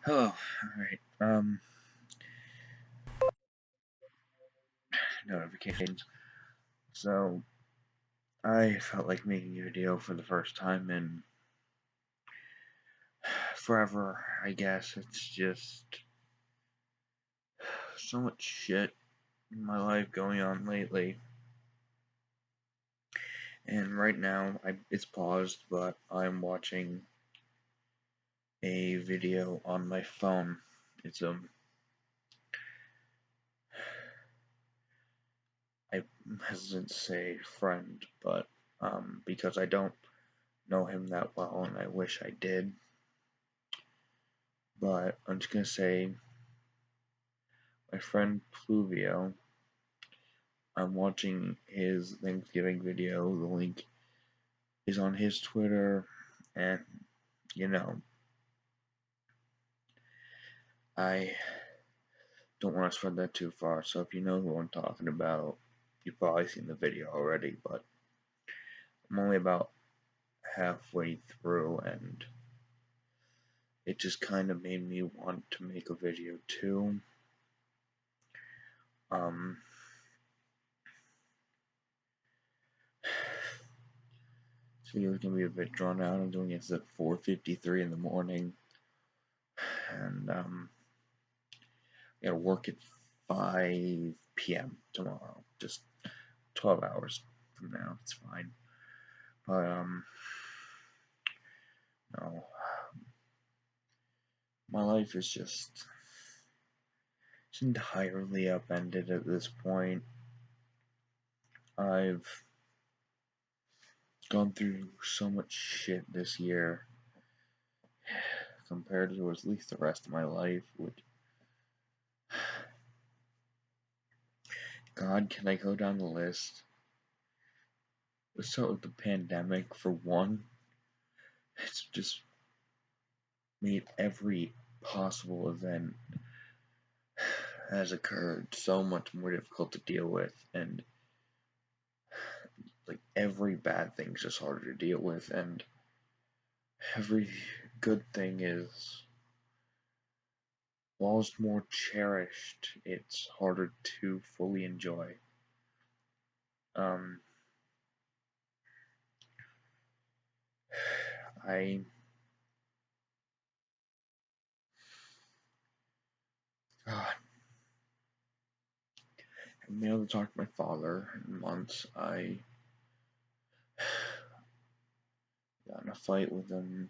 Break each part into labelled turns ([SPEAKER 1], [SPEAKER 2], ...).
[SPEAKER 1] Hello. Alright. Notifications. So, I felt like making a video for the first time in forever, I guess. It's just so much shit in my life going on lately. And right now, it's paused, but I'm watching a video on my phone. It's I hesitant to say friend, but because I don't know him that well and I wish I did. But I'm just gonna say my friend Pluvio. I'm watching his Thanksgiving video. The link is on his Twitter, and you know, I don't want to spread that too far. So if you know who I'm talking about, you've probably seen the video already. But I'm only about halfway through, and it just kind of made me want to make a video too. This video is gonna be a bit drawn out. I'm doing it at 4:53 in the morning, and I gotta work at 5 p.m. tomorrow. Just 12 hours from now. It's fine. But no, my life is just entirely upended at this point. I've gone through so much shit this year compared to at least the rest of my life. God, can I go down the list? Let's start with the pandemic for one. It's just made every possible event has occurred so much more difficult to deal with, and like every bad thing's just harder to deal with, and every good thing is, while it's more cherished, it's harder to fully enjoy. Um, I God, haven't been able to talk to my father in months. I got in a fight with him,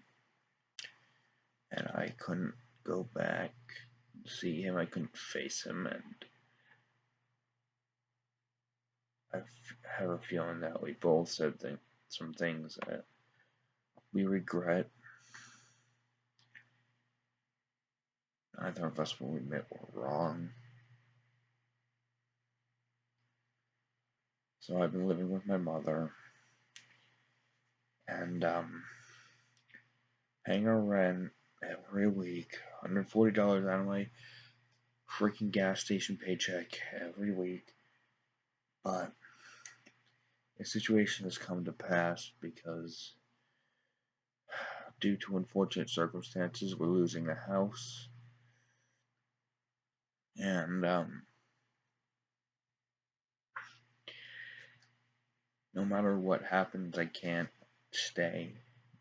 [SPEAKER 1] and I couldn't go back and see him. I couldn't face him, and I have a feeling that we both said some things that we regret. Neither of us will admit we're wrong. So I've been living with my mother, and paying her rent every week, $140 out of my freaking gas station paycheck every week. But the situation has come to pass because, due to unfortunate circumstances, we're losing a house, and no matter what happens, I can't stay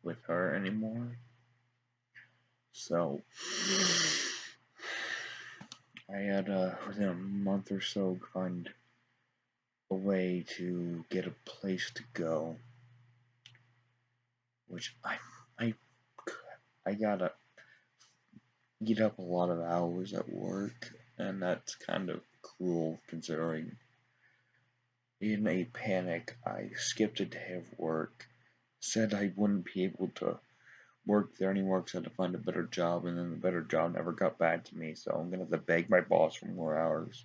[SPEAKER 1] with her anymore. So I had within a month or so find a way to get a place to go, which I gotta eat up a lot of hours at work, and that's kind of cruel considering. In a panic, I skipped a day of work, said I wouldn't be able to work there anymore because I had to find a better job, and then the better job never got back to me, so I'm gonna have to beg my boss for more hours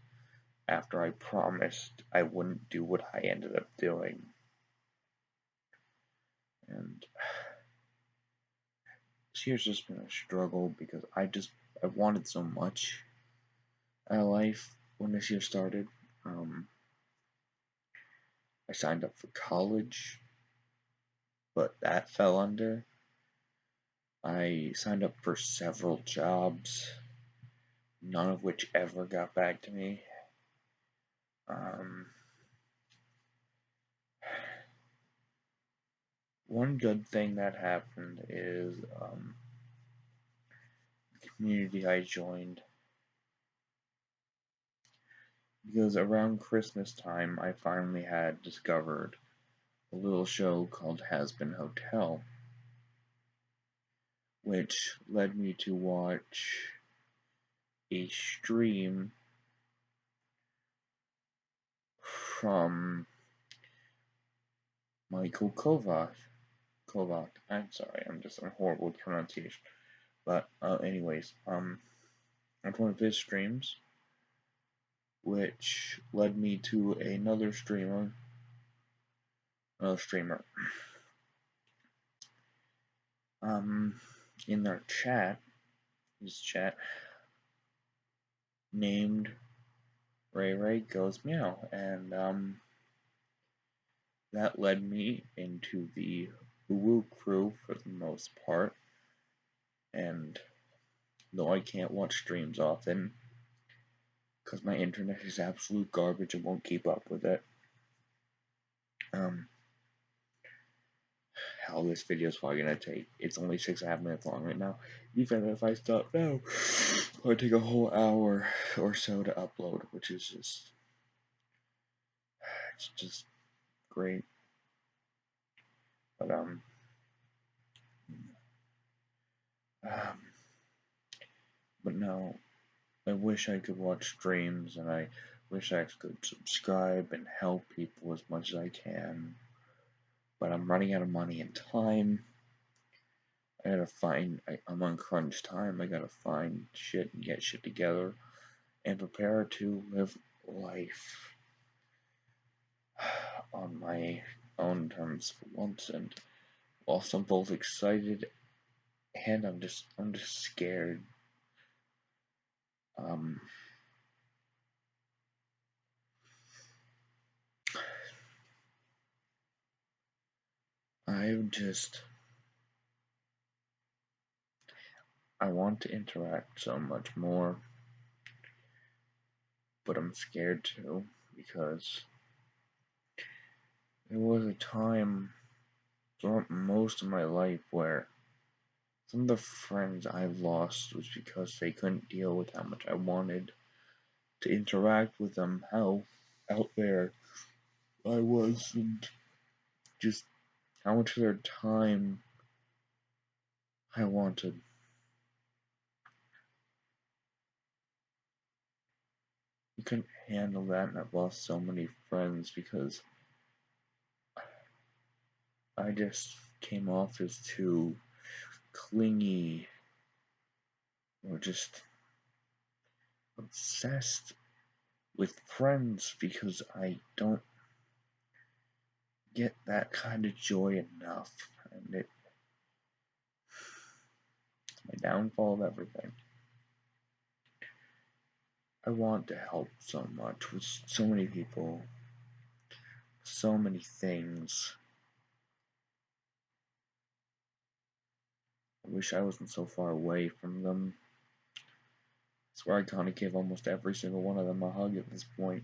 [SPEAKER 1] after I promised I wouldn't do what I ended up doing. And this year's just been a struggle because I wanted so much out of life when this year started. I signed up for college, but that fell under. I signed up for several jobs, none of which ever got back to me. Um, one good thing that happened is the community I joined, because around Christmas time I finally had discovered a little show called Has Been Hotel, which led me to watch a stream from Michael Kovac. I'm sorry, I'm horrible with pronunciation. But anyways, on one of his streams, which led me to another streamer. In their his chat named Ray Ray Goes Meow, and that led me into the Uwu crew for the most part. And though I can't watch streams often, because my internet is absolute garbage and won't keep up with it, how this video is probably gonna take. It's only 6.5 minutes long right now. Even if I stop now, it would take a whole hour or so to upload, which is just great. But but no, I wish I could watch streams, and I wish I could subscribe and help people as much as I can. But I'm running out of money and time. I'm on crunch time. I gotta find shit and get shit together and prepare to live life on my own terms for once. And whilst I'm both excited and I'm just scared. I want to interact so much more, but I'm scared too, because there was a time throughout most of my life where some of the friends I lost was because they couldn't deal with how much I wanted to interact with them, how out there I was, and just how much of their time I wanted. I couldn't handle that, and I've lost so many friends because I just came off as too clingy or just obsessed with friends, because I don't get that kind of joy enough, and it's my downfall of everything. I want to help so much with so many people, so many things. I wish I wasn't so far away from them. I swear I kind of give almost every single one of them a hug at this point.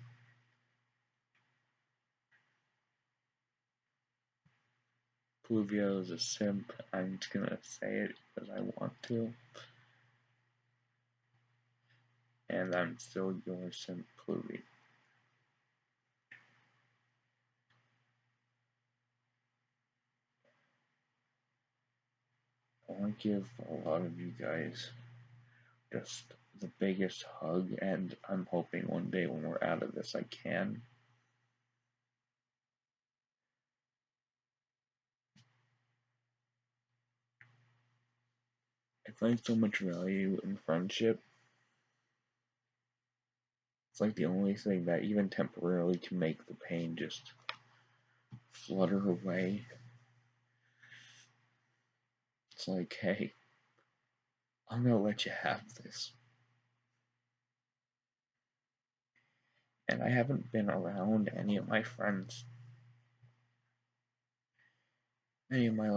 [SPEAKER 1] Pluvio is a simp. I'm just gonna say it because I want to. And I'm still your simp, Pluvio. I want to give a lot of you guys just the biggest hug, and I'm hoping one day when we're out of this I can. I find so much value in friendship. It's like the only thing that even temporarily can make the pain just flutter away. It's like, hey, I'm gonna let you have this. And I haven't been around any of my friends, any of my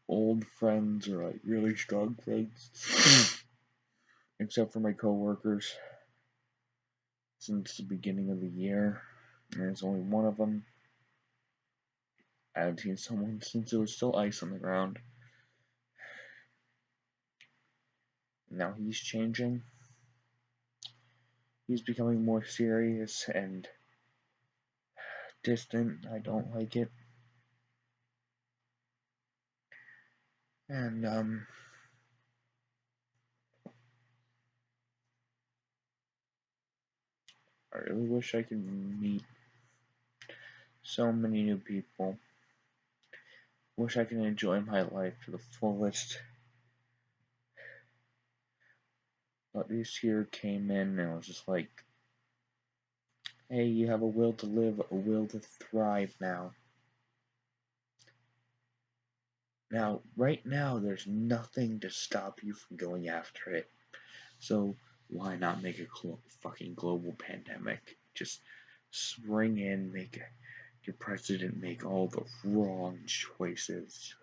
[SPEAKER 1] old friends or like really strong friends, except for my coworkers since the beginning of the year. And it's only one of them. I haven't seen someone since there was still ice on the ground. Now he's changing. He's becoming more serious and distant. I don't like it. And I really wish I could meet so many new people. Wish I could enjoy my life to the fullest. But this year came in and it was just like, hey, you have a will to live, a will to thrive now. Now, right now, there's nothing to stop you from going after it. So why not make a fucking global pandemic? Just spring in, make your president make all the wrong choices.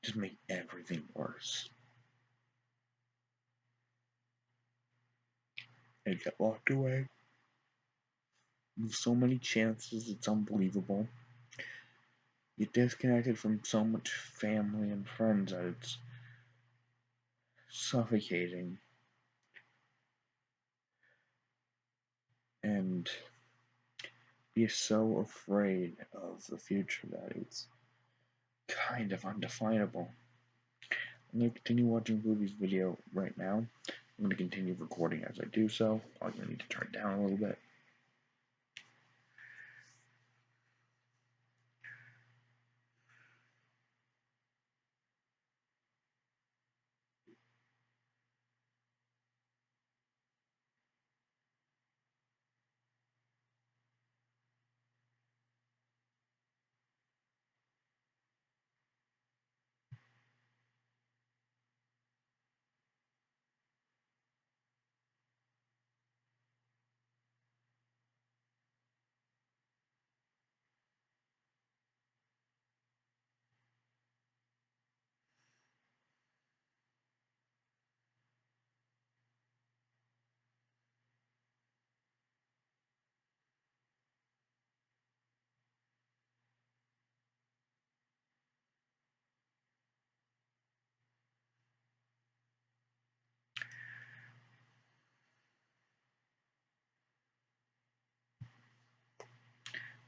[SPEAKER 1] Just make everything worse. And get locked away. With so many chances, it's unbelievable. You're disconnected from so much family and friends that it's suffocating. And you're so afraid of the future that it's kind of undefinable. I'm going to continue watching Movie's video right now. I'm going to continue recording as I do so. I'm going to need to turn it down a little bit.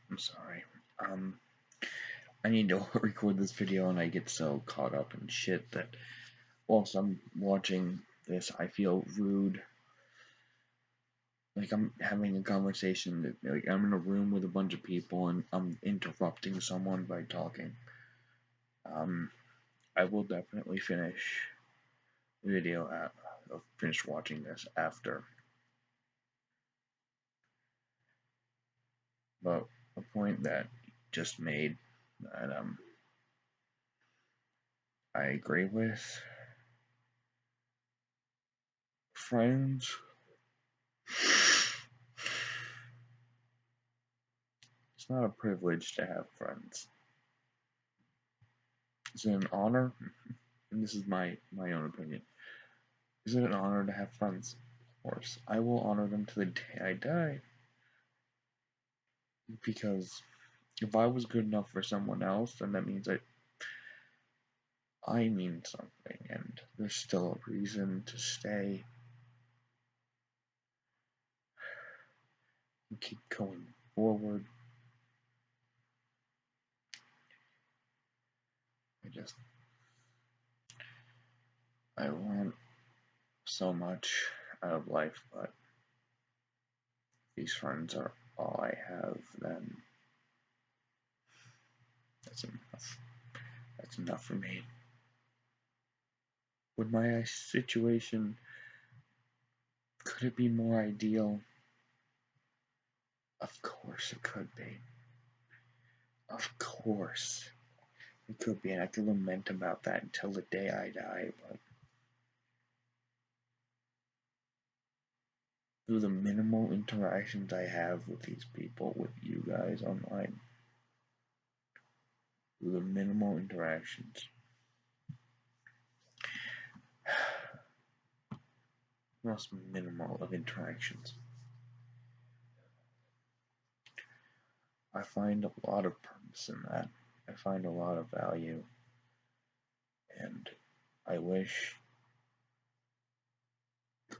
[SPEAKER 1] I'm sorry. I need to record this video and I get so caught up in shit that whilst I'm watching this, I feel rude. Like I'm having a conversation that, like, I'm in a room with a bunch of people and I'm interrupting someone by talking. I will definitely finish the video finish watching this after. But a point that just made that I agree with, friends. It's not a privilege to have friends. Is it an honor? And this is my own opinion. Is it an honor to have friends? Of course. I will honor them to the day I die. Because if I was good enough for someone else, then that means that I mean something, and there's still a reason to stay and keep going forward. I want so much out of life, but these friends are all I have, then that's enough. That's enough for me. Would my situation, could it be more ideal? Of course it could be. Of course it could be, and I can lament about that until the day I die, but through the minimal interactions I have with these people, with you guys online, through the minimal interactions, most minimal of interactions, I find a lot of purpose in that. I find a lot of value, and I wish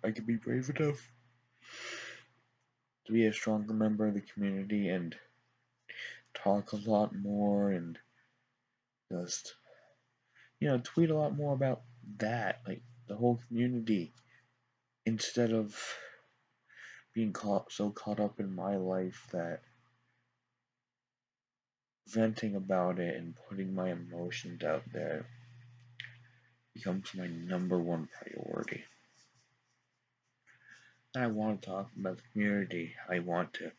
[SPEAKER 1] I could be brave enough to be a stronger member of the community and talk a lot more and just, tweet a lot more about that, like the whole community, instead of being so caught up in my life that venting about it and putting my emotions out there becomes my number one priority. And I want to talk about the community. I want to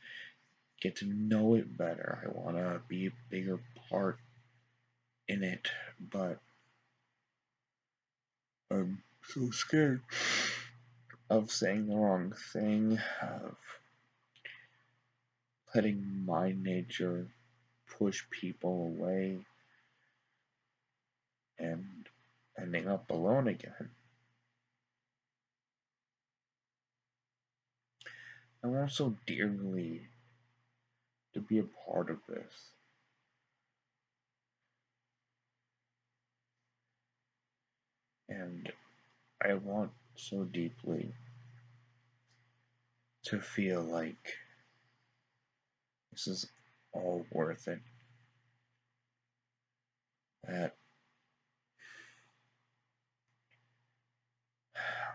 [SPEAKER 1] get to know it better. I want to be a bigger part in it, but I'm so scared of saying the wrong thing, of letting my nature push people away and ending up alone again. I want so dearly to be a part of this. And I want so deeply to feel like this is all worth it. That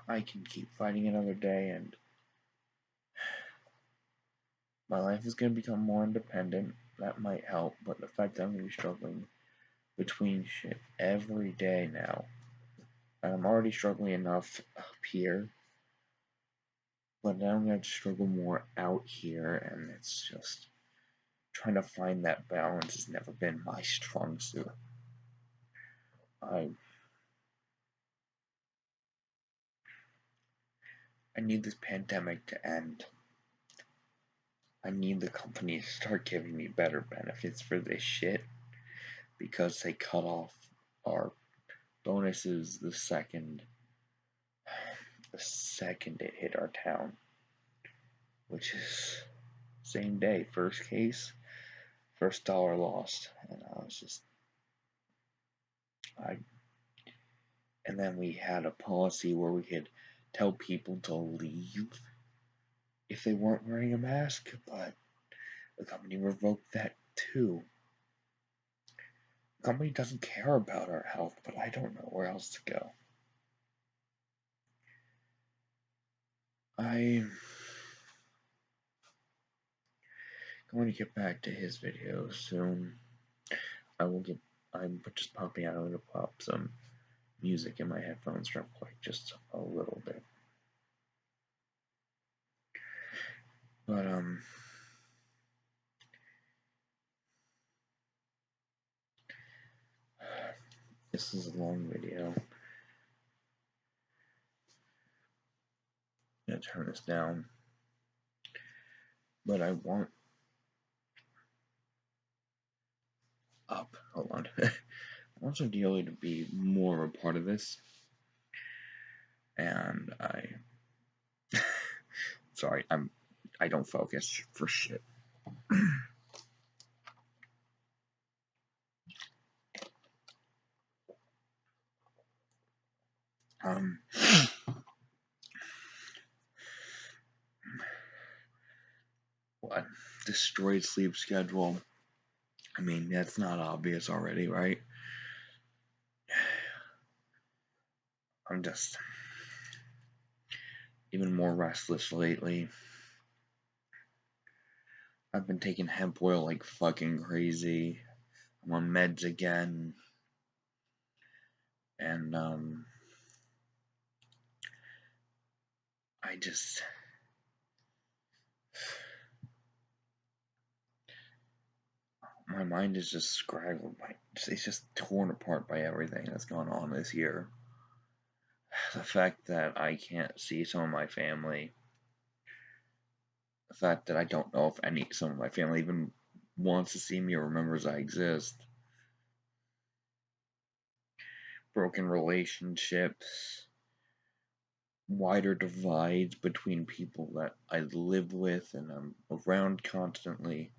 [SPEAKER 1] I can keep fighting another day and my life is going to become more independent. That might help, but the fact that I'm going to be struggling between shit every day now, and I'm already struggling enough up here, but now I'm going to struggle more out here, and it's just trying to find that balance has never been my strong suit. I need this pandemic to end. I need the company to start giving me better benefits for this shit because they cut off our bonuses the second it hit our town, which is same day, first case, first dollar lost, and I was just I and then we had a policy where we could tell people to leave if they weren't wearing a mask, but the company revoked that too. The company doesn't care about our health, but I don't know where else to go. I'm going to get back to his video soon. I'm just popping out. I'm going to pop some music in my headphones real quick, just a little bit. But, this is a long video. I'm going to turn this down. But I want up. Hold on. I want Delia to be more of a part of this. And sorry, I don't focus for shit. What? Destroyed sleep schedule. I mean, that's not obvious already, right? I'm just even more restless lately. I've been taking hemp oil like fucking crazy. I'm on meds again. And, I just. My mind is just scraggled. It's just torn apart by everything that's gone on this year. The fact that I can't see some of my family The fact that I don't know if some of my family even wants to see me or remembers I exist. Broken relationships, wider divides between people that I live with and I'm around constantly,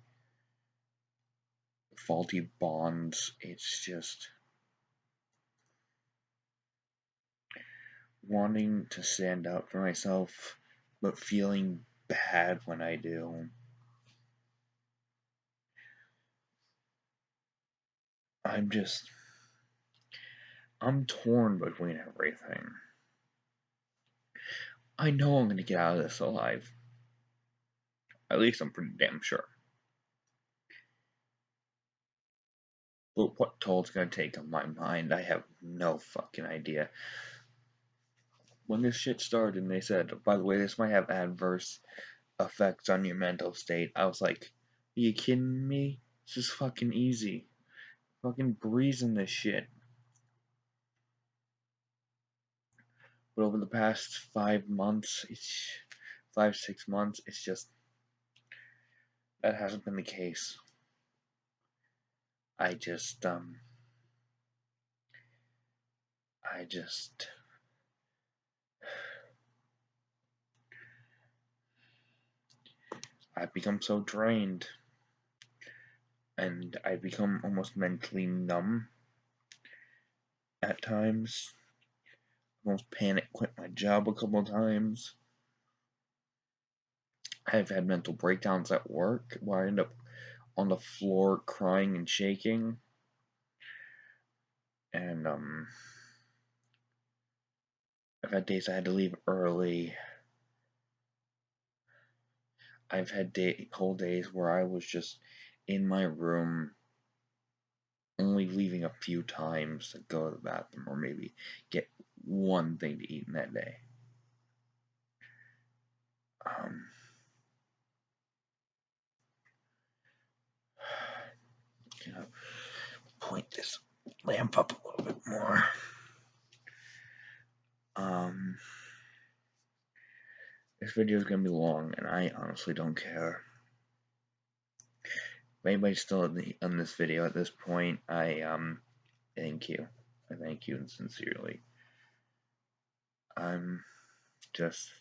[SPEAKER 1] faulty bonds. It's just wanting to stand up for myself, but feeling bad when I do. I'm just, I'm torn between everything. I know I'm gonna get out of this alive. At least I'm pretty damn sure. But what toll it's gonna take on my mind, I have no fucking idea. When this shit started and they said, by the way, this might have adverse effects on your mental state, I was like, are you kidding me? This is fucking easy. Fucking breezing this shit. But over the past 5 months, 5, 6 months, it's just, that hasn't been the case. I just, I just, I've become so drained, and I've become almost mentally numb at times. I almost panic quit my job a couple of times. I've had mental breakdowns at work where I end up on the floor crying and shaking. And I've had days I had to leave early. I've had whole days where I was just in my room, only leaving a few times to go to the bathroom or maybe get one thing to eat in that day. Um, gonna point this lamp up a little bit more. This video is gonna be long, and I honestly don't care. If anybody's still on this video at this point, I thank you. I thank you sincerely. I'm just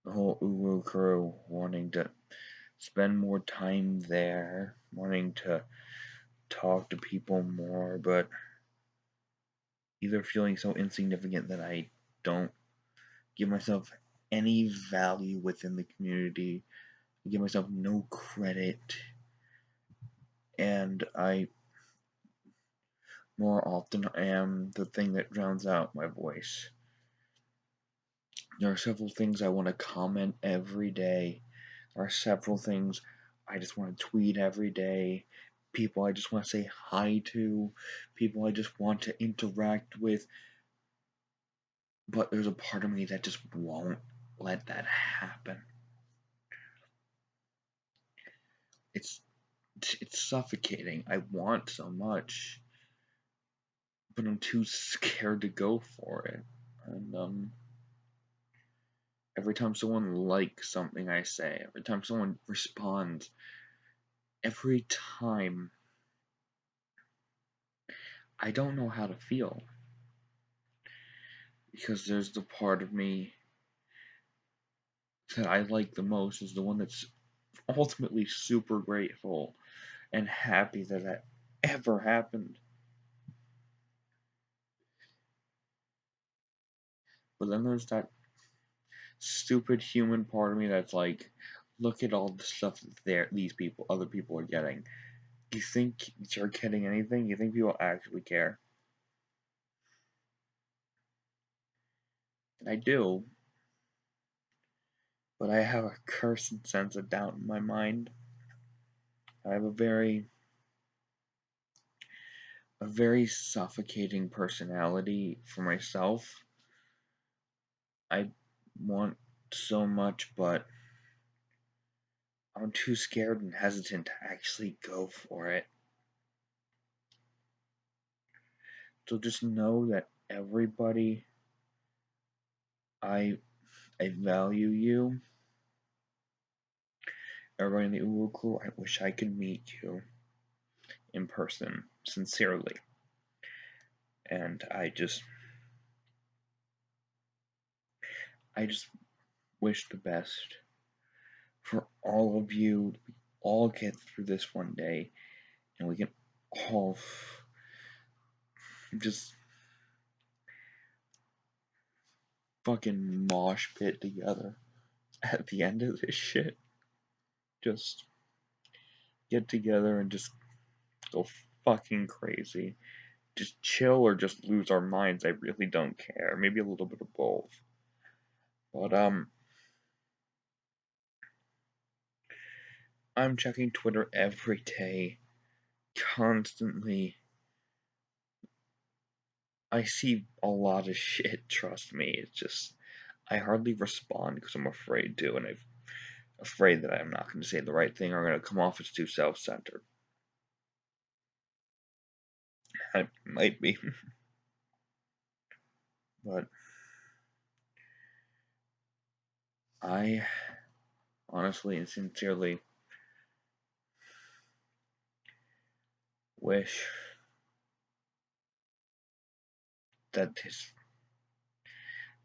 [SPEAKER 1] the whole Uru crew wanting to spend more time there, wanting to talk to people more, but either feeling so insignificant that I don't give myself any value within the community, I give myself no credit, and I more often am the thing that drowns out my voice. There are several things I want to comment every day. There are several things I just want to tweet every day. People I just want to say hi to. People I just want to interact with. But there's a part of me that just won't let that happen. It's suffocating. I want so much, but I'm too scared to go for it. And every time someone likes something I say, every time someone responds, every time I don't know how to feel. Because there's the part of me that I like the most is the one that's ultimately super grateful and happy that that ever happened. But then there's that stupid human part of me that's like, look at all the stuff that other people are getting. You think you're getting anything? You think people actually care? And I do, but I have a cursed sense of doubt in my mind. I have a very suffocating personality for myself. I want so much, but I'm too scared and hesitant to actually go for it. So just know that everybody, I I value you. everybody in the Uwu crew, I wish I could meet you in person, sincerely. And I just wish the best for all of you. We all get through this one day, and we can all just fucking mosh pit together at the end of this shit. Just get together and just go fucking crazy. Just chill or just lose our minds. I really don't care. Maybe a little bit of both. But I'm checking Twitter every day, constantly. I see a lot of shit, trust me. It's just I hardly respond because I'm afraid to, and I'm afraid that I'm not going to say the right thing or I'm going to come off as too self-centered. I might be. But I honestly and sincerely wish that this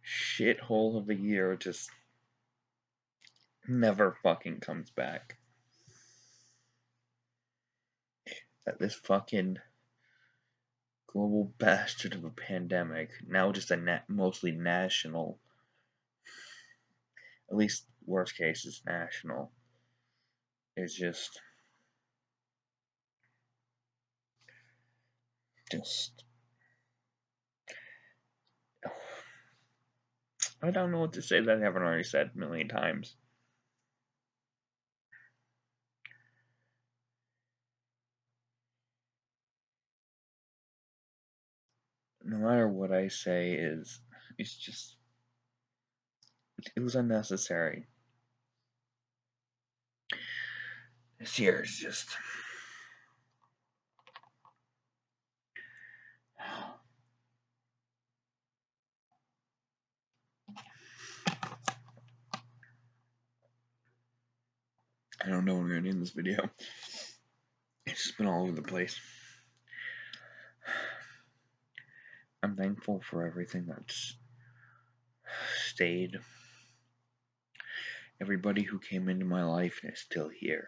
[SPEAKER 1] shithole of a year just never fucking comes back. That this fucking global bastard of a pandemic, now just a mostly national, at least worst case is national, is just I don't know what to say that I haven't already said a million times. No matter what I say it's just it was unnecessary. This year is just I don't know when we're gonna end this video. It's just been all over the place. I'm thankful for everything that's stayed. Everybody who came into my life and is still here.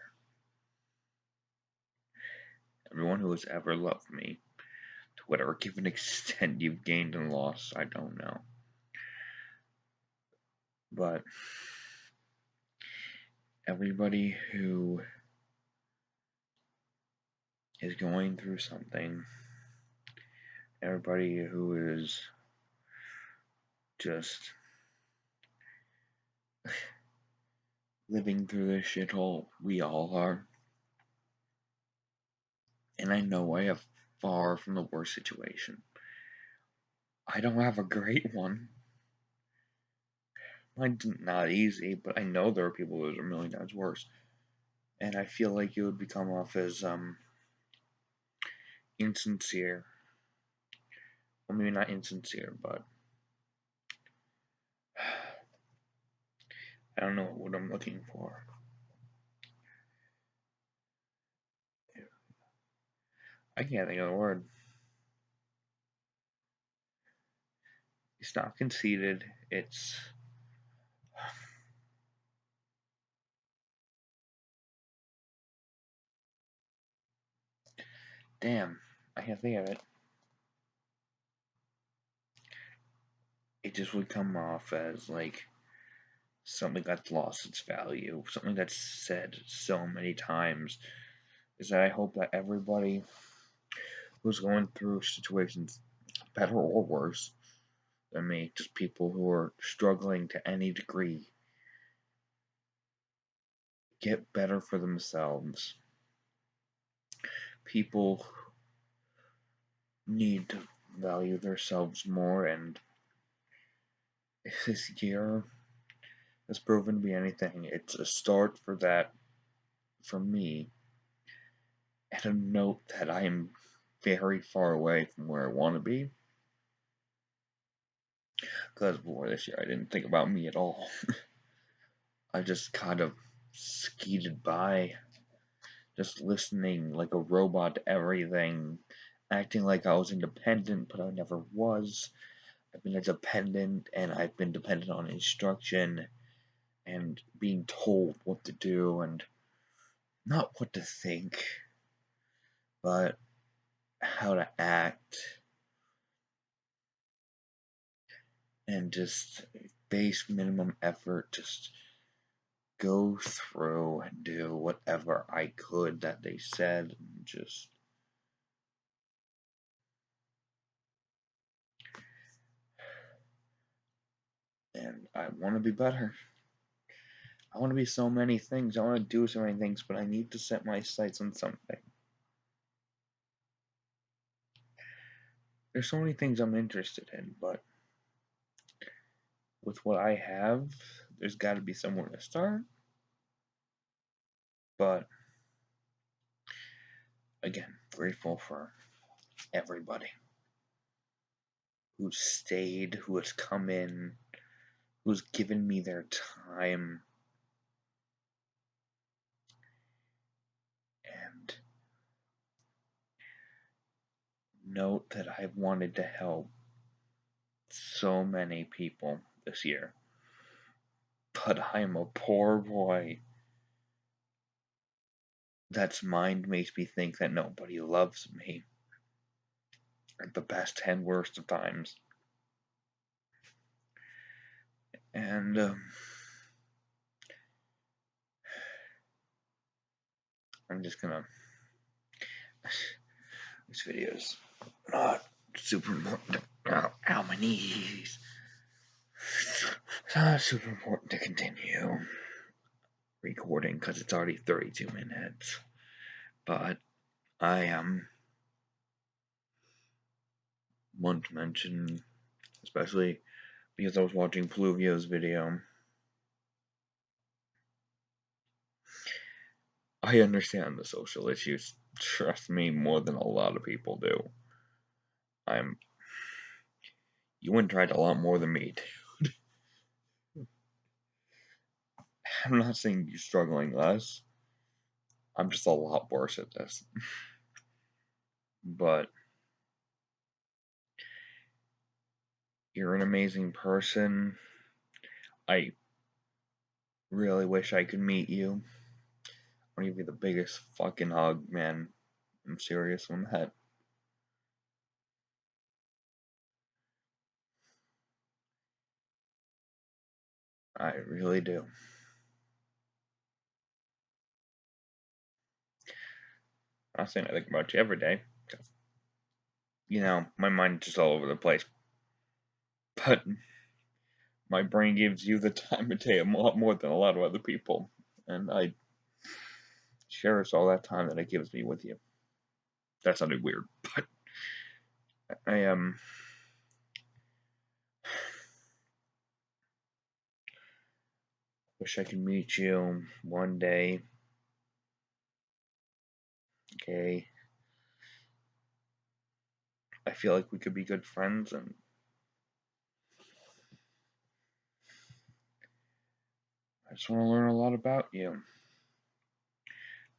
[SPEAKER 1] Everyone who has ever loved me, to whatever given extent you've gained and lost, I don't know. But everybody who is going through something, everybody who is just living through this shithole, we all are. And I know I have far from the worst situation. I don't have a great one. Mine's not easy, but I know there are people who are a million times worse. And I feel like it would come off as insincere. Well, maybe not insincere, but I don't know what I'm looking for. I can't think of the word. It's not conceited. It's damn. I can't think of it. It just would come off as like something that's lost its value. Something that's said so many times is that I hope that everybody who's going through situations better or worse than me, just people who are struggling to any degree, get better for themselves. People need to value themselves more, and if this year has proven to be anything, it's a start for that for me, and a note that I am very far away from where I want to be. Because before this year, I didn't think about me at all. I just kind of skeeted by, just listening like a robot to everything, acting like I was independent, but I never was. I've been a dependent, and I've been dependent on instruction and being told what to do, and not what to think, but how to act, and just base minimum effort, just go through and do whatever I could that they said, and I want to be better. I want to be so many things. I want to do so many things, but I need to set my sights on something. There's so many things I'm interested in, but with what I have, there's got to be somewhere to start. But again, grateful for everybody who's stayed, who has come in, who's given me their time, and note that I've wanted to help so many people this year, but I am a poor boy that's mind makes me think that nobody loves me at the best and worst of times. And I'm just gonna. This video's not super important. Ow, my knees. It's not super important to continue recording because it's already 32 minutes. But I want to mention, especially because I was watching Pluvio's video, I understand the social issues. Trust me, more than a lot of people do. You went tried a lot more than me, dude. I'm not saying you're struggling less. I'm just a lot worse at this. But you're an amazing person. I really wish I could meet you. I want to give you the biggest fucking hug, man. I'm serious on that. I really do. I'm not saying I think about you every day. You know, my mind's just all over the place. But my brain gives you the time of day a lot more than a lot of other people. And I cherish all that time that it gives me with you. That sounded weird, but I wish I could meet you one day. Okay. I feel like we could be good friends, and I just want to learn a lot about you.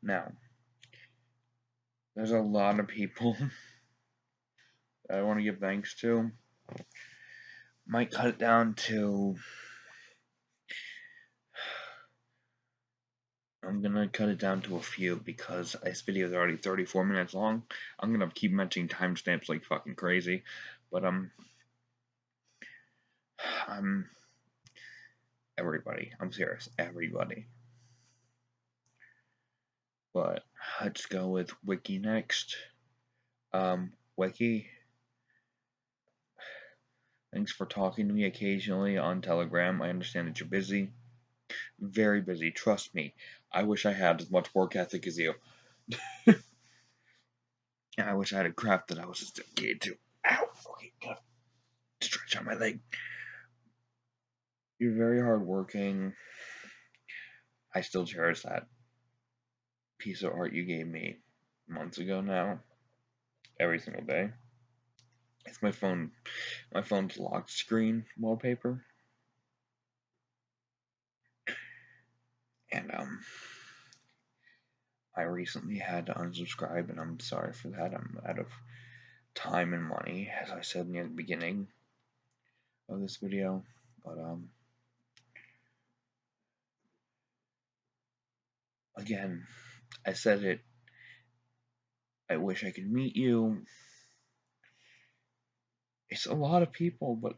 [SPEAKER 1] Now, there's a lot of people that I want to give thanks to. Might cut it down to. I'm gonna cut it down to a few because this video is already 34 minutes long. I'm gonna keep mentioning timestamps like fucking crazy, but everybody. I'm serious, everybody. But let's go with Wiki next. Wiki, thanks for talking to me occasionally on Telegram. I understand that you're busy. Very busy, trust me. I wish I had as much work ethic as you. And I wish I had a craft that I was as dedicated to. Ow! Okay, gotta stretch out my leg. You're very hardworking. I still cherish that piece of art you gave me months ago now. Every single day. It's my phone's lock screen wallpaper. And I recently had to unsubscribe, and I'm sorry for that. I'm out of time and money, as I said near the beginning of this video. But again, I said it. I wish I could meet you. It's a lot of people, but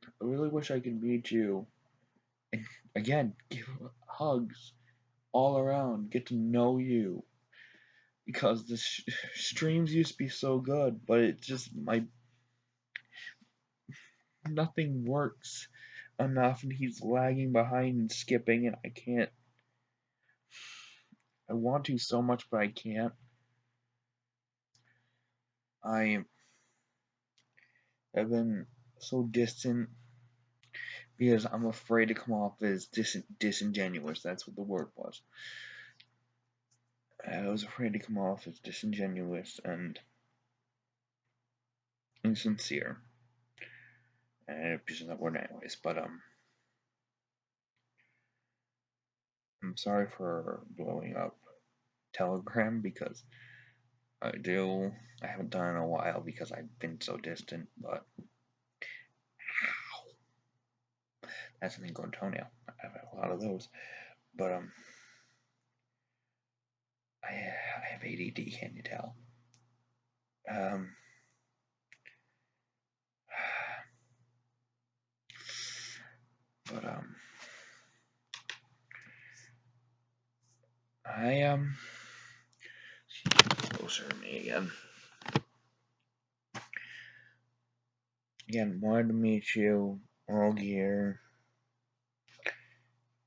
[SPEAKER 1] I really wish I could meet you. And again, give hugs all around, get to know you. Because the streams used to be so good, but it just nothing works enough, and he's lagging behind and skipping, and I can't. I want to so much, but I can't. I have been so distant because I'm afraid to come off as disingenuous. That's what the word was. I was afraid to come off as disingenuous and insincere. And I ended up using that word anyways, but I'm sorry for blowing up Telegram because I haven't done it in a while because I've been so distant, but that's an ingrown toenail. I have a lot of those. But I have ADD, can you tell? Um, but I closer to me again. Again, wanted to meet you all year.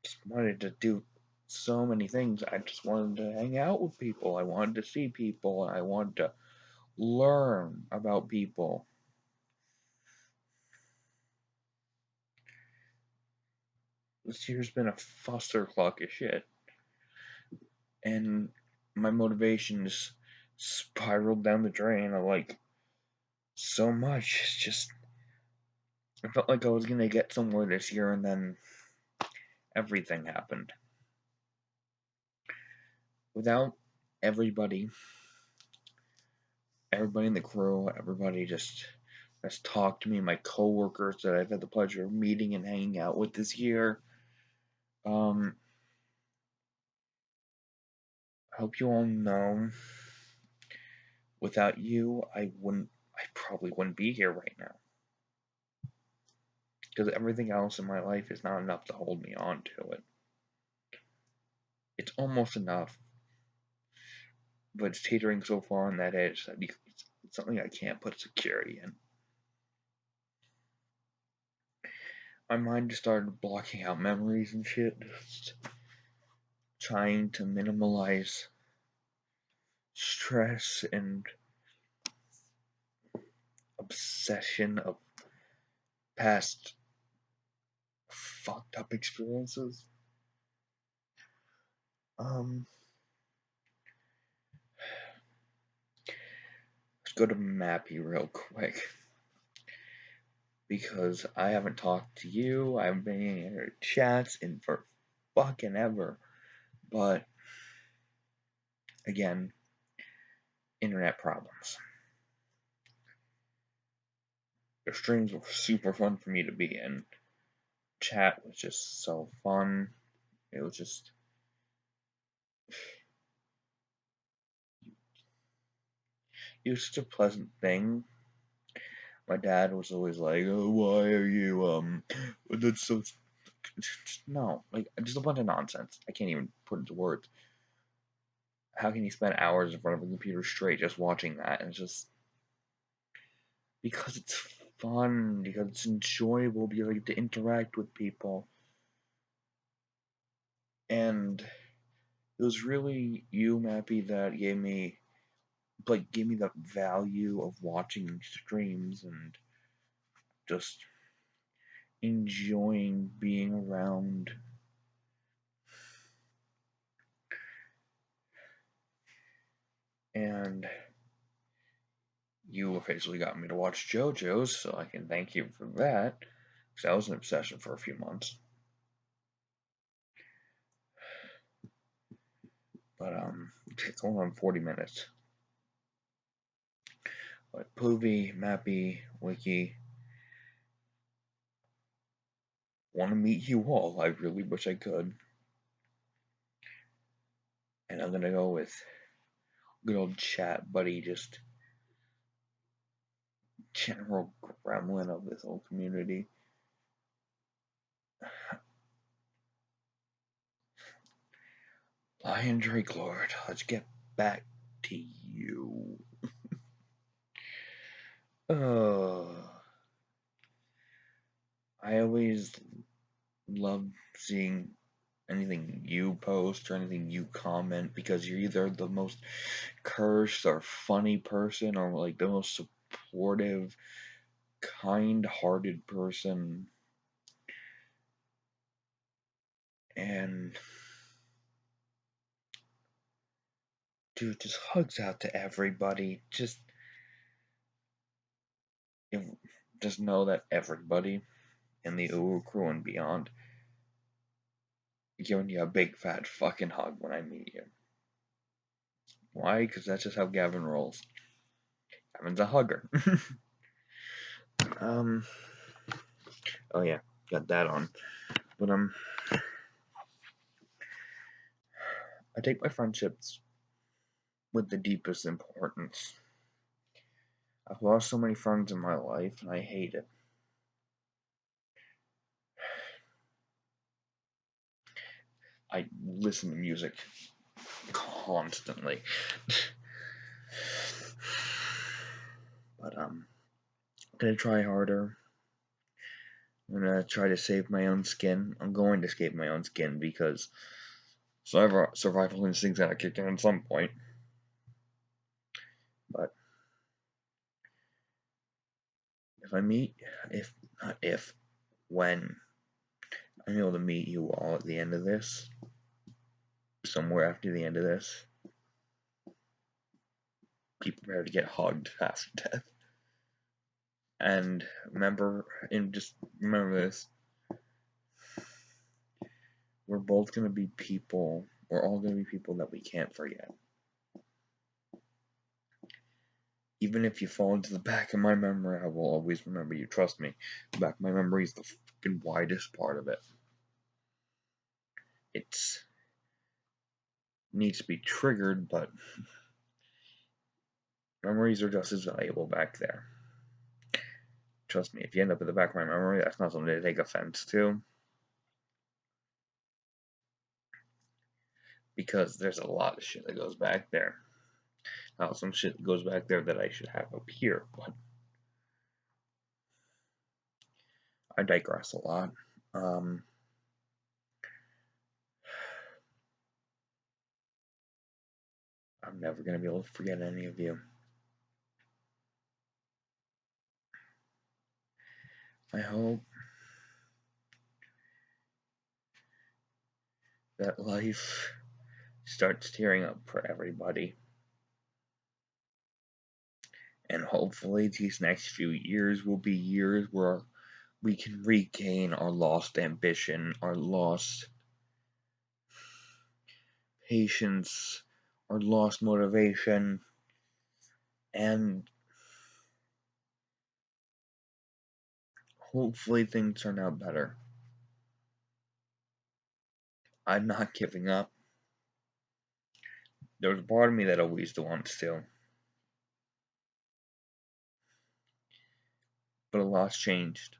[SPEAKER 1] Just wanted to do so many things. I just wanted to hang out with people. I wanted to see people. I wanted to learn about people. This year's been a clustercluck of shit. And my motivation just spiraled down the drain. I like so much. It's just I felt like I was gonna get somewhere this year, and then everything happened. Without everybody, everybody in the crew, everybody just has talked to me, my coworkers that I've had the pleasure of meeting and hanging out with this year. I hope you all know. Without you, I probably wouldn't be here right now. Because everything else in my life is not enough to hold me on to it. It's almost enough, but it's teetering so far on that edge that it's something I can't put security in. My mind just started blocking out memories and shit, just trying to minimize stress and obsession of past fucked up experiences. Let's go to Mappy real quick. Because I haven't talked to you, I haven't been in your chats in for fucking ever. But again, internet problems. The streams were super fun for me to be in. Chat was just so fun. It was just such a pleasant thing. My dad was always like, "Oh, why are you that's so no, like just a bunch of nonsense. I can't even put into words. How can you spend hours in front of a computer straight just watching that?" And it's just because it's fun, because it's enjoyable, because I get to interact with people. And it was really you, Mappy, that gave me the value of watching streams and just enjoying being around. And you officially got me to watch JoJo's, so I can thank you for that, because that was an obsession for a few months. But it's going on 40 minutes. But Poovy, Mappy, Wiki, want to meet you all. I really wish I could. And I'm gonna go with good old chat buddy, just general gremlin of this whole community. Lion Drake Lord, let's get back to you. I always love seeing anything you post or anything you comment because you're either the most cursed or funny person or like the most supportive, kind-hearted person. And dude, just hugs out to everybody. Just know that everybody in the Uru crew and beyond giving you a big fat fucking hug when I meet you. Why? Because that's just how Gavin rolls. Gavin's a hugger. Oh yeah, got that on. But I take my friendships with the deepest importance. I've lost so many friends in my life, and I hate it. I listen to music constantly. But I'm gonna try harder. I'm gonna try to save my own skin. I'm going to save my own skin because survival instinct's gonna kick in at some point. But when I'm able to meet you all at the end of this, somewhere after the end of this, be prepared to get hugged half to death. And just remember this. We're all gonna be people that we can't forget. Even if you fall into the back of my memory, I will always remember you. Trust me. The back of my memory is the fucking widest part of it. It needs to be triggered, but memories are just as valuable back there. Trust me, if you end up at the back of my memory, that's not something to take offense to. Because there's a lot of shit that goes back there. Now, some shit goes back there that I should have up here, but I digress a lot. I'm never going to be able to forget any of you. I hope that life starts tearing up for everybody. And hopefully these next few years will be years where we can regain our lost ambition, our lost patience, our lost motivation, and hopefully things turn out better. I'm not giving up. There's a part of me that always wants to. But a lot's changed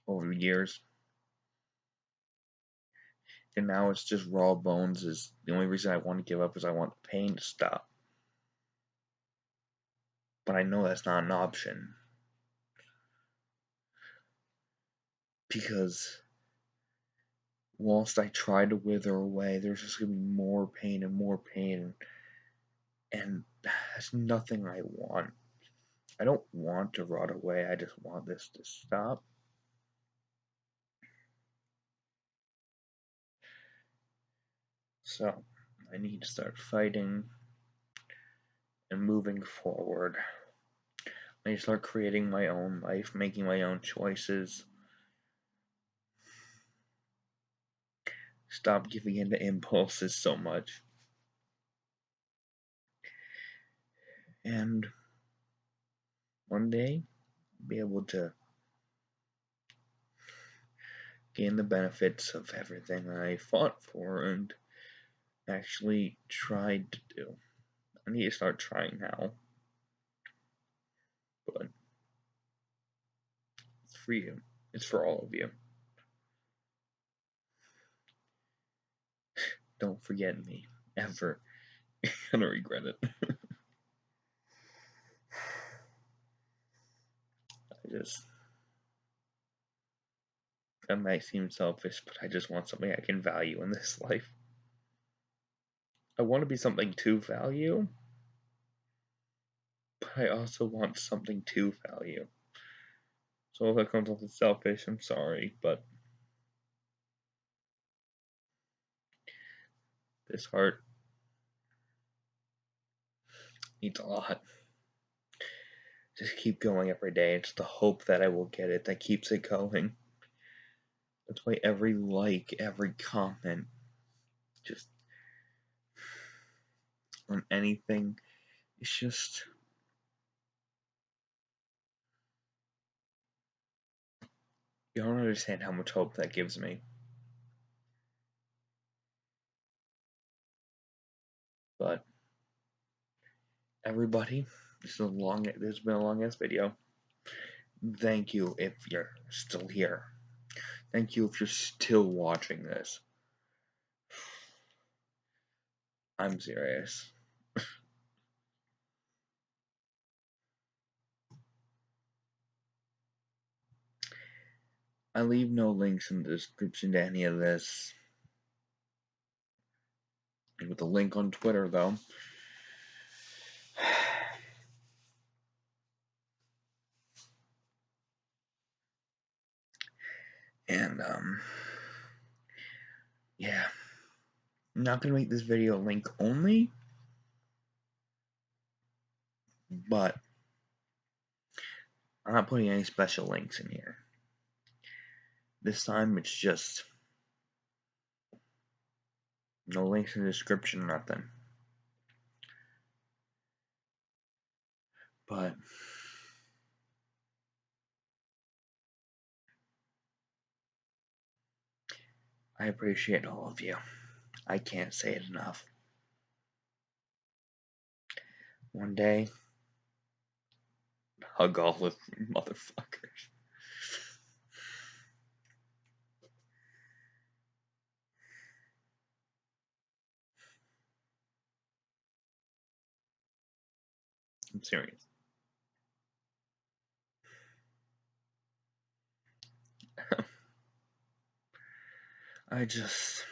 [SPEAKER 1] over the years. And now it's just raw bones. Is the only reason I want to give up is I want the pain to stop. But I know that's not an option. Because whilst I try to wither away, there's just going to be more pain and more pain. And that's nothing I want. I don't want to rot away. I just want this to stop. So, I need to start fighting and moving forward. I need to start creating my own life, making my own choices. Stop giving in to impulses so much. and one day be able to gain the benefits of everything I fought for and actually tried to do. I need to start trying now, but it's for you. It's for all of you. Don't forget me, ever. You're gonna regret it. That might seem selfish, but I just want something I can value in this life. I want to be something to value, but I also want something to value. So if that comes off as selfish, I'm sorry, but this heart needs a lot. Just keep going every day. It's the hope that I will get it that keeps it going. That's why every like, every comment, just on anything, it's just, you don't understand how much hope that gives me. But everybody, this has been a long ass video. Thank you if you're still here. Thank you if you're still watching this. I'm serious. I leave no links in the description to any of this. With a link on Twitter, though. And, yeah. I'm not gonna make this video link only, but I'm not putting any special links in here. This time it's just no links in the description, nothing. But I appreciate all of you. I can't say it enough. One day, hug all of you motherfuckers. I'm serious. I just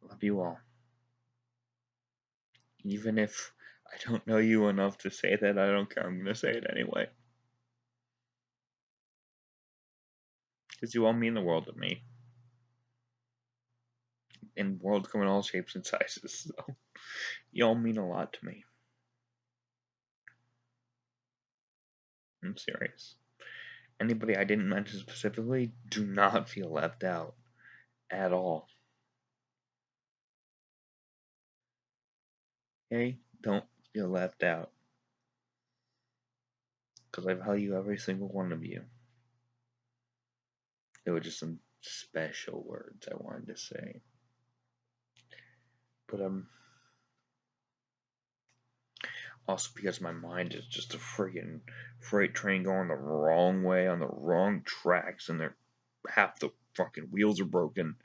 [SPEAKER 1] love you all. Even if I don't know you enough to say that, I don't care. I'm gonna say it anyway. Because you all mean the world to me. And worlds come in all shapes and sizes, so you all mean a lot to me. I'm serious. Anybody I didn't mention specifically, do not feel left out at all. Okay? Don't feel left out. Because I value every single one of you. There were just some special words I wanted to say. But also because my mind is just a friggin' freight train going the wrong way on the wrong tracks, and half the fucking wheels are broken.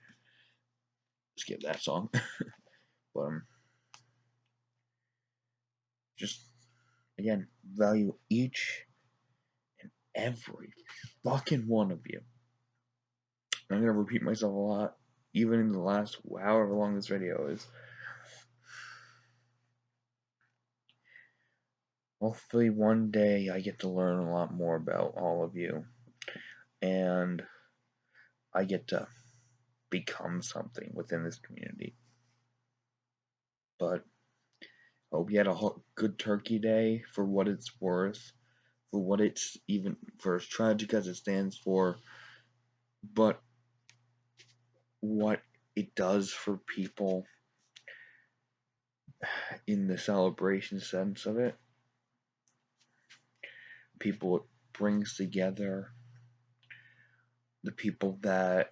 [SPEAKER 1] Skip that song. But just again, value each and every fucking one of you. I'm gonna repeat myself a lot, even in the last however long this video is. Hopefully one day I get to learn a lot more about all of you, and I get to become something within this community. But hope you had a good Turkey Day for what it's worth, for what it's even for as tragic as it stands for, but what it does for people in the celebration sense of it. People it brings together, the people that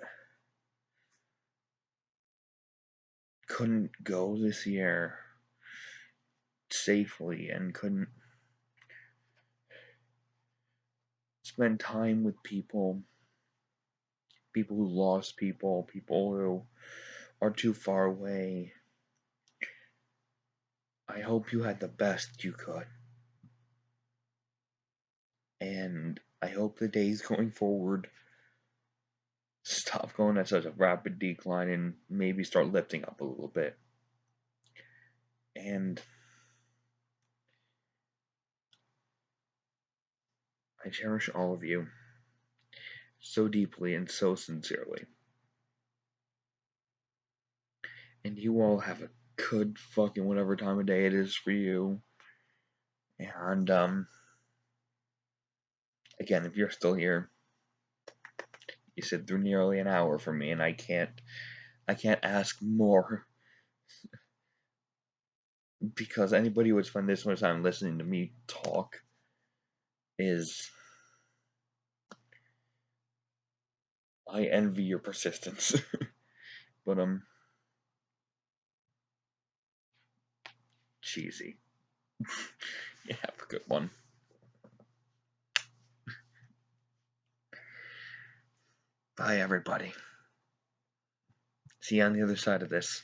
[SPEAKER 1] couldn't go this year safely and couldn't spend time with people who lost people who are too far away. I hope you had the best you could. And I hope the days going forward stop going at such a rapid decline and maybe start lifting up a little bit. And I cherish all of you so deeply and so sincerely. And you all have a good fucking whatever time of day it is for you. And again, if you're still here, you sit through nearly an hour for me, and I can't ask more, because anybody who would spend this much time listening to me talk is, I envy your persistence. But cheesy. Yeah, have a good one. Bye, everybody. See you on the other side of this.